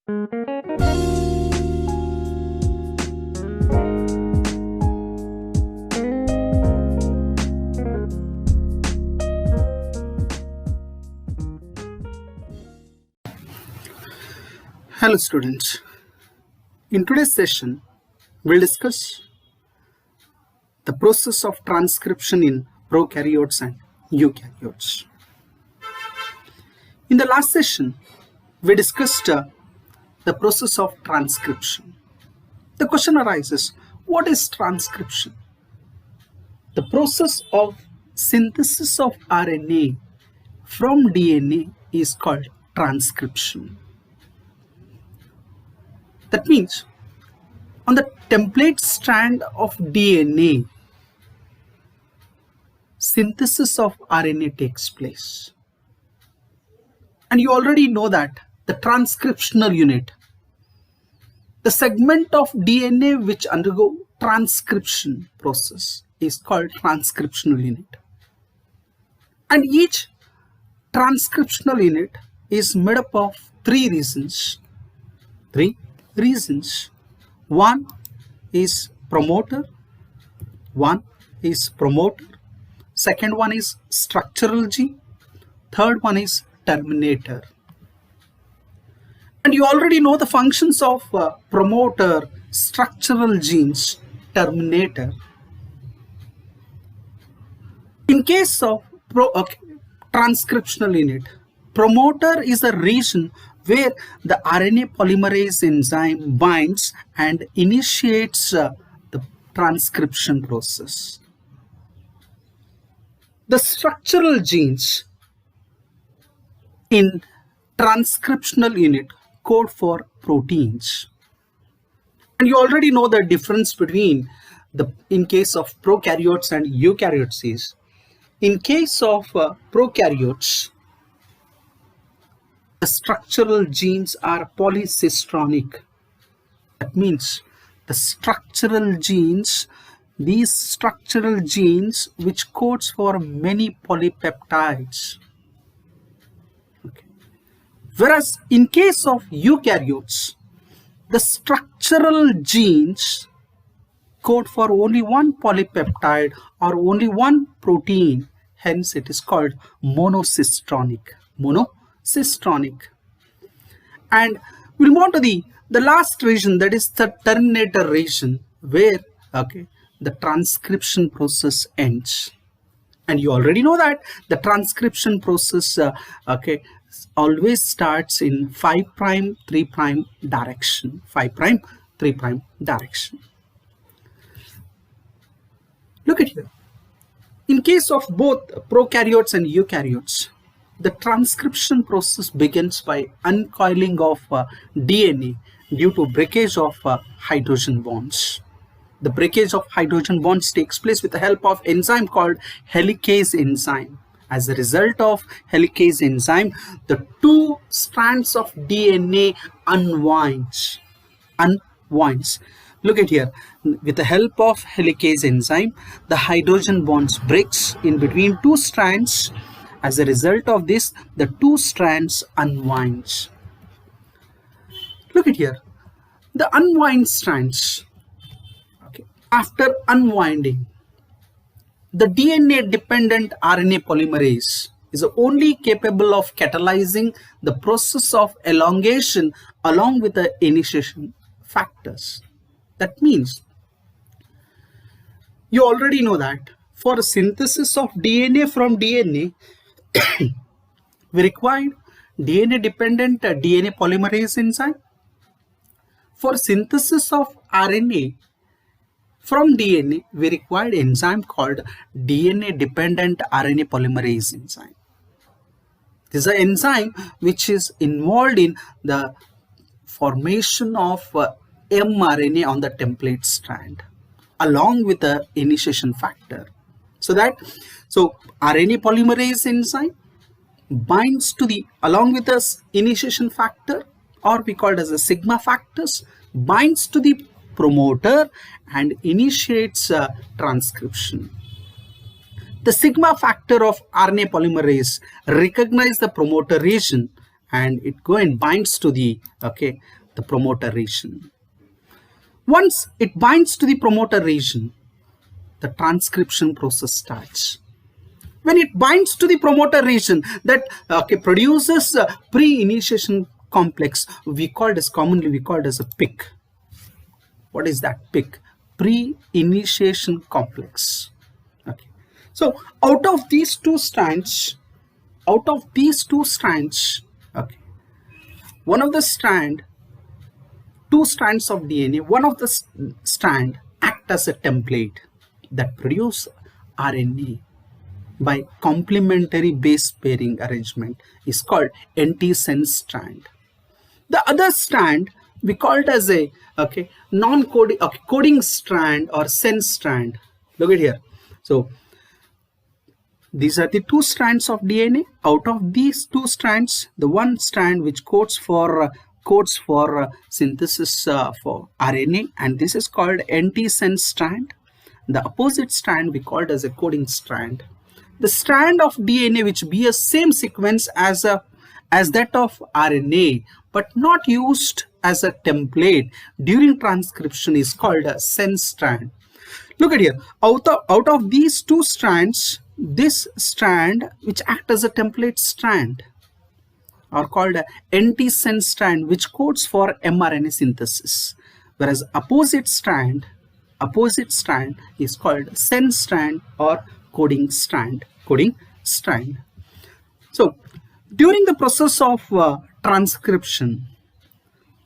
Hello students, in today's session we'll discuss the process of transcription in prokaryotes and eukaryotes. In the last session we discussed the process of transcription. The question arises, what is transcription? The process of synthesis of RNA from DNA is called transcription. That means on the template strand of DNA, synthesis of RNA takes place. And you already know that the transcriptional unit, the segment of DNA which undergo transcription process, is called transcriptional unit. And each transcriptional unit is made up of three regions. One is promoter, second one is structural gene, third one is terminator. And you already know the functions of promoter, structural genes, terminator. In case of transcriptional unit, promoter is a region where the RNA polymerase enzyme binds and initiates the transcription process. The structural genes in transcriptional unit code for proteins. And you already know the difference between in case of prokaryotes and eukaryotes is, in case of prokaryotes, the structural genes are polycistronic. That means the structural genes, these structural genes which codes for many polypeptides. Okay. Whereas in case of eukaryotes, the structural genes code for only one polypeptide or only one protein. Hence it is called monocistronic. And we'll move on to the last region, that is the terminator region, where the transcription process ends. And you already know that the transcription process always starts in 5' 3' direction. 5' 3' direction. Look at here. In case of both prokaryotes and eukaryotes, the transcription process begins by uncoiling of DNA due to breakage of hydrogen bonds. The breakage of hydrogen bonds takes place with the help of enzyme called helicase enzyme. As a result of helicase enzyme, the two strands of DNA unwinds. Look at here. With the help of helicase enzyme, the hydrogen bonds breaks in between two strands. As a result of this, the two strands unwinds. Look at here. The unwind strands. After unwinding, the DNA-dependent RNA polymerase is only capable of catalyzing the process of elongation along with the initiation factors. That means, you already know that for synthesis of DNA from DNA, we required DNA-dependent DNA polymerase enzyme. For synthesis of RNA from DNA, we required enzyme called DNA-dependent RNA polymerase enzyme. This is an enzyme which is involved in the formation of mRNA on the template strand along with the initiation factor. So RNA polymerase enzyme binds to along with the initiation factor, or we call it as a sigma factors, binds to the promoter and initiates transcription. The sigma factor of RNA polymerase recognize the promoter region and it go and binds to the the promoter region. Once it binds to the promoter region, the transcription process starts. When it binds to the promoter region, that produces a pre-initiation complex, commonly we called as a PIC. What is that PIC? Pre-initiation complex. Okay. So out of these two strands, okay, one of the two strands of DNA, one of the strand act as a template that produce RNA by complementary base pairing arrangement is called antisense strand. The other strand we called as a non-coding coding strand or sense strand. Look at here. So these are the two strands of DNA. Out of these two strands, the one strand which codes for synthesis for RNA, and this is called antisense strand. The opposite strand we called as a coding strand. The strand of DNA which bears same sequence as that of RNA but not used as a template during transcription is called a sense strand. Look at here. Out of these two strands, this strand which act as a template strand are called a antisense strand, which codes for mRNA synthesis, whereas opposite strand is called sense strand or coding strand. So during the process of transcription,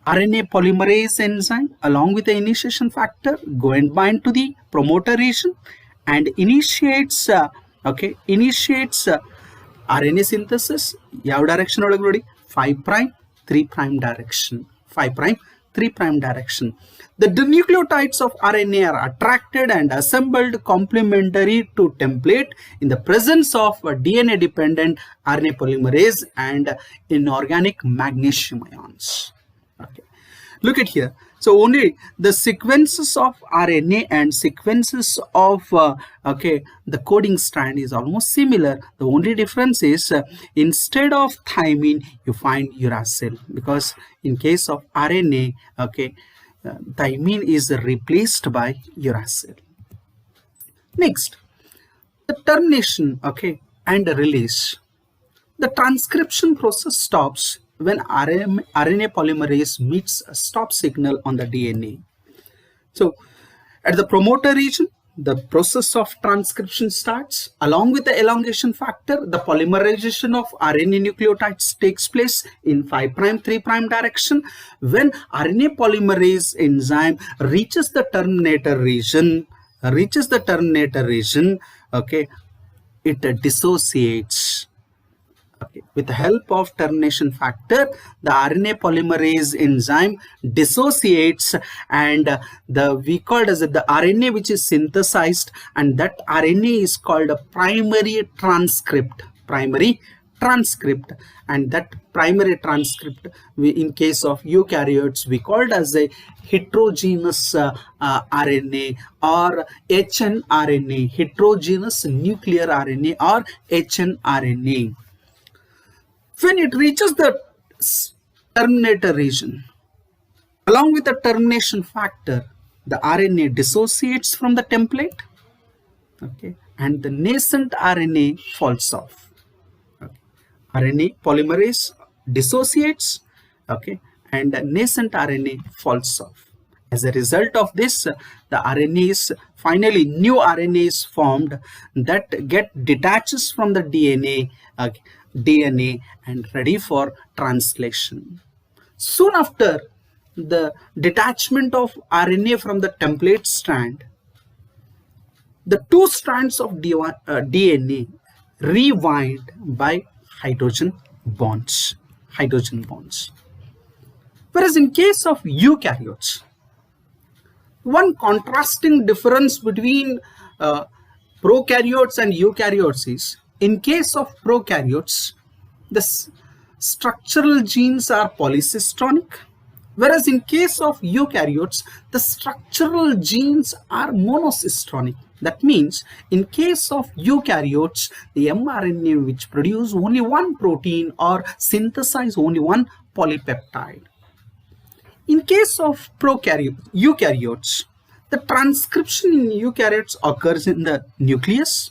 RNA polymerase enzyme along with the initiation factor go and bind to the promoter region and initiates RNA synthesis. Yav direction olaga nodi 5 prime 3 prime direction. 5 prime 3 prime direction. The nucleotides of RNA are attracted and assembled complementary to template in the presence of DNA dependent RNA polymerase and inorganic magnesium ions. Okay. Look at here. So only the sequences of RNA and sequences of the coding strand is almost similar. The only difference is instead of thymine you find uracil, because in case of RNA thymine is replaced by uracil. Next, the termination and release. The transcription process stops when RNA polymerase meets a stop signal on the DNA. So at the promoter region, the process of transcription starts. Along with the elongation factor, the polymerization of RNA nucleotides takes place in 5 prime 3 prime direction. When RNA polymerase enzyme reaches the terminator region, it dissociates. With the help of termination factor, the RNA polymerase enzyme dissociates, and we called as the RNA which is synthesized, and that RNA is called a primary transcript, and that primary transcript in case of eukaryotes we called as a heterogeneous RNA or hnRNA, heterogeneous nuclear RNA or hnRNA. When it reaches the terminator region, along with the termination factor, the RNA dissociates from the template, and the nascent RNA falls off. RNA polymerase dissociates, and the nascent RNA falls off. As a result of this, the RNAs, finally new RNA is formed that detaches from the DNA and ready for translation. Soon after the detachment of RNA from the template strand, the two strands of DNA rewind by hydrogen bonds. Whereas in case of eukaryotes, one contrasting difference between prokaryotes and eukaryotes is, in case of prokaryotes, the structural genes are polycistronic, whereas in case of eukaryotes, the structural genes are monocistronic. That means in case of eukaryotes, the mRNA which produce only one protein or synthesize only one polypeptide. In case of eukaryotes, the transcription in eukaryotes occurs in the nucleus,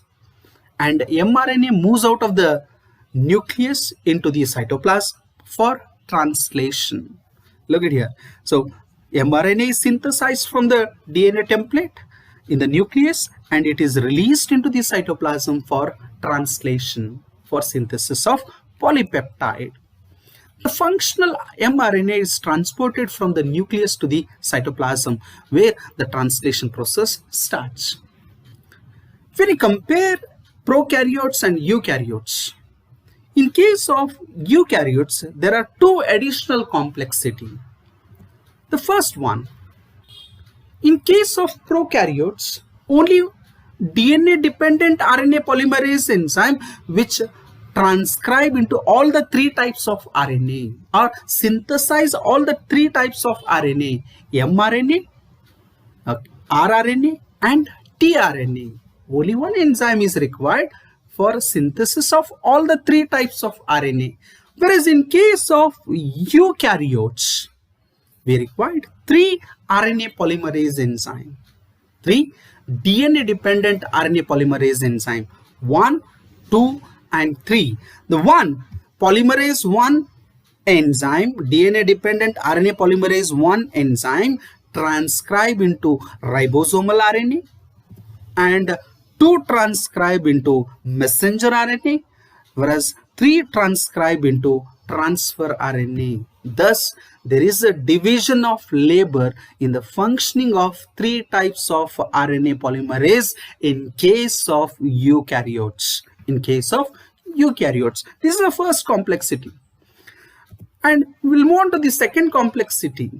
and mRNA moves out of the nucleus into the cytoplasm for translation. Look at here. So mRNA is synthesized from the DNA template in the nucleus, and it is released into the cytoplasm for translation, for synthesis of polypeptide. The functional mRNA is transported from the nucleus to the cytoplasm, where the translation process starts. When you compare prokaryotes and eukaryotes, in case of eukaryotes, there are two additional complexity. The first one, in case of prokaryotes, only DNA-dependent RNA polymerase enzyme which transcribe into all the three types of RNA or synthesize all the three types of RNA, mRNA, rRNA and tRNA. Only one enzyme is required for synthesis of all the three types of RNA. Whereas in case of eukaryotes, we required three RNA polymerase enzyme, three DNA-dependent RNA polymerase enzyme, 1, 2, and 3. The one polymerase 1 enzyme, DNA-dependent RNA polymerase 1 enzyme, transcribe into ribosomal RNA, and 2 transcribe into messenger RNA, whereas 3 transcribe into transfer RNA. Thus, there is a division of labor in the functioning of 3 types of RNA polymerase in case of eukaryotes. This is the first complexity. And we'll move on to the second complexity.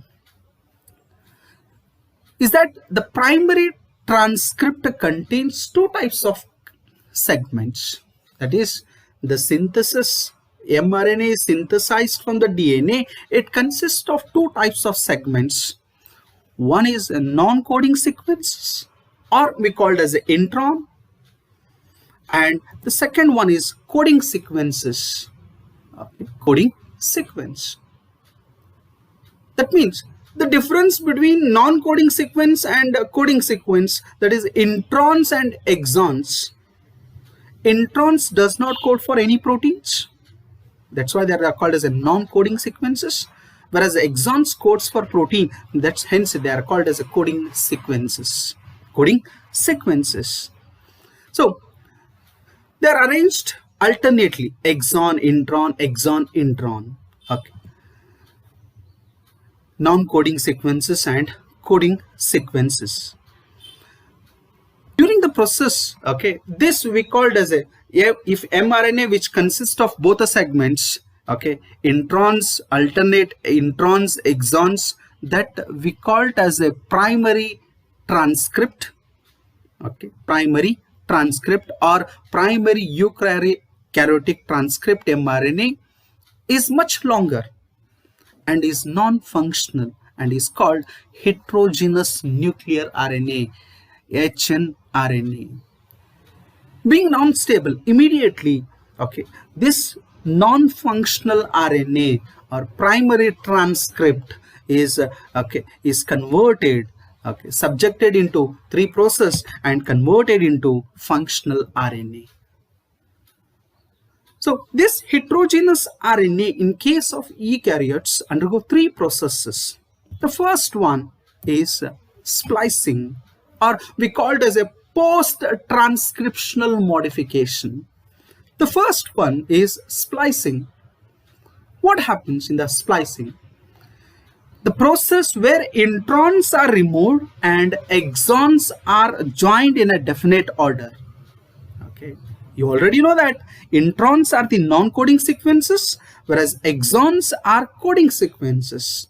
Is that the primary transcript contains 2 types of segments. That is, the synthesis, mRNA is synthesized from the DNA. It consists of 2 types of segments. One is a non-coding sequences, or we call it as an intron, and the second one is coding sequences. Coding sequence. That means the difference between non-coding sequence and coding sequence, that is introns and exons. Introns does not code for any proteins. That's why they are called as a non-coding sequences, whereas exons codes for protein. That's hence they are called as a coding sequences. Coding sequences. So they are arranged alternately: exon, intron. Okay. Non-coding sequences and coding sequences. During the process, okay, this we called as a, if mRNA which consists of both the segments, okay, introns, alternate introns, exons, that we called as a primary transcript, okay, primary transcript or primary eukaryotic transcript mRNA is much longer and is non-functional and is called heterogeneous nuclear RNA, hnRNA. Being non-stable immediately, okay, this non-functional RNA or primary transcript is converted, okay, subjected into 3 processes and converted into functional RNA. So this heterogeneous RNA in case of eukaryotes undergo 3 processes. The first one is splicing, or we call it as a post-transcriptional modification. The first one is splicing. What happens in the splicing? The process where introns are removed and exons are joined in a definite order. Okay, you already know that introns are the non-coding sequences, whereas exons are coding sequences.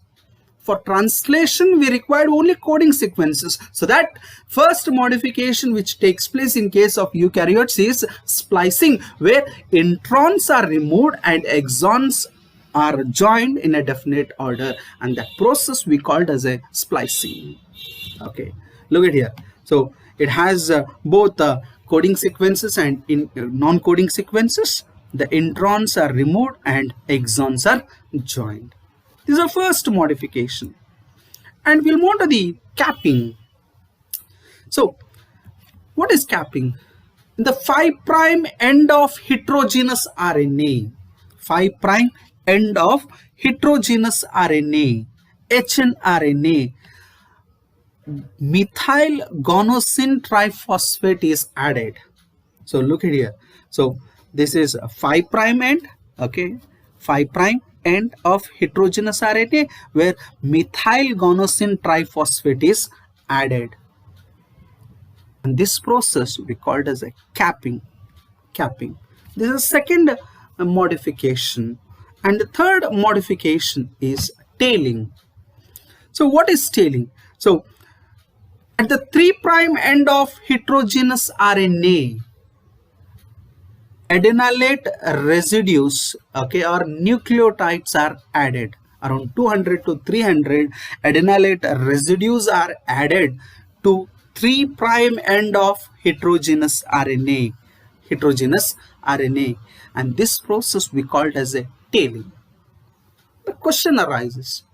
For translation, we required only coding sequences. So that first modification which takes place in case of eukaryotes is splicing, where introns are removed and exons are joined in a definite order, and that process we called as a splicing. Okay, look at here. So it has both coding sequences and non-coding sequences. The introns are removed and exons are joined. This is the first modification. And we'll move to the capping. So what is capping? The 5' end of heterogeneous RNA, 5' end of heterogeneous RNA, hnRNA, methyl guanosine triphosphate is added. So look at here. So this is a 5' end, okay, 5' end of heterogeneous RNA where methyl guanosine triphosphate is added. And this process we called as a capping. This is a second modification. And the third modification is tailing. So what is tailing? So at the 3' end of heterogeneous RNA, adenylate residues, okay, or nucleotides are added. Around 200 to 300 adenylate residues are added to 3' end of heterogeneous RNA, and this process we called as a tailing. The question arises,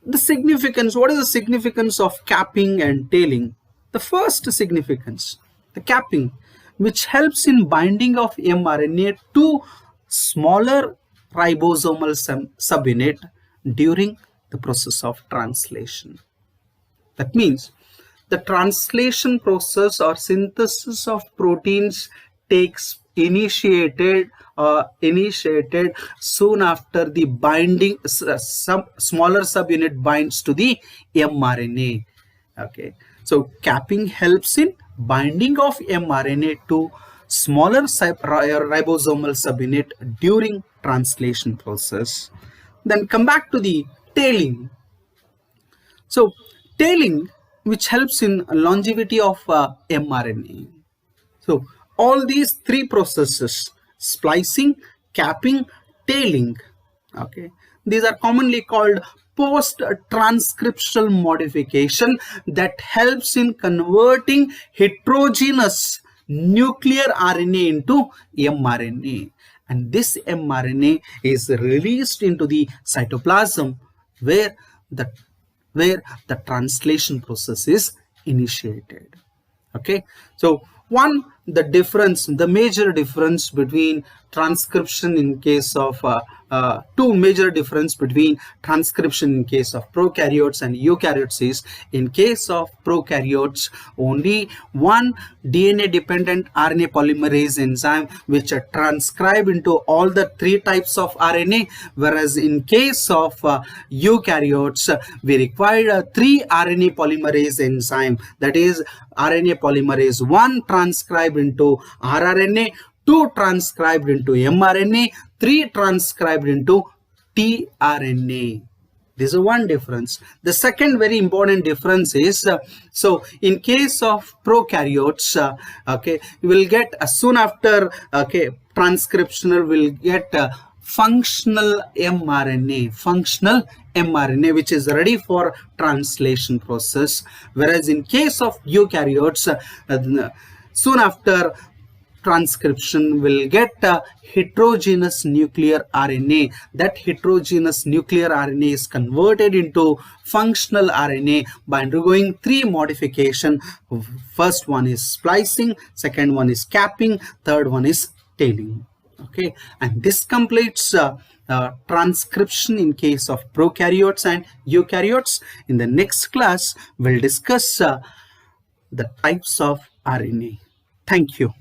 the significance, what is the significance of capping and tailing? The first significance, the capping, which helps in binding of mRNA to smaller ribosomal subunit during the process of translation. That means the translation process or synthesis of proteins takes initiated soon after the binding, some smaller subunit binds to the mRNA. Okay, so capping helps in binding of mRNA to smaller ribosomal subunit during translation process. Then come back to the tailing. So tailing, which helps in longevity of mRNA. So all these three processes, splicing, capping, tailing, okay, these are commonly called post-transcriptional modification that helps in converting heterogeneous nuclear RNA into mRNA, and this mRNA is released into the cytoplasm where the translation process is initiated. Okay, so the major difference between transcription in case of two major difference between transcription in case of prokaryotes and eukaryotes is, in case of prokaryotes, only one DNA dependent RNA polymerase enzyme which are transcribed into all the three types of RNA, whereas in case of eukaryotes we require three RNA polymerase enzyme, that is RNA polymerase 1 transcribed into rRNA, 2 transcribed into mRNA, 3 transcribed into tRNA. This is one difference. The second very important difference is, so in case of prokaryotes, okay, you will get soon after, okay, transcriptional will get functional mRNA, which is ready for translation process, whereas in case of eukaryotes, soon after transcription will get heterogeneous nuclear RNA. That heterogeneous nuclear RNA is converted into functional RNA by undergoing three modifications. First one is splicing, second one is capping, third one is tailing. Okay, and this completes transcription in case of prokaryotes and eukaryotes. In the next class, we'll discuss the types of RNA. Thank you.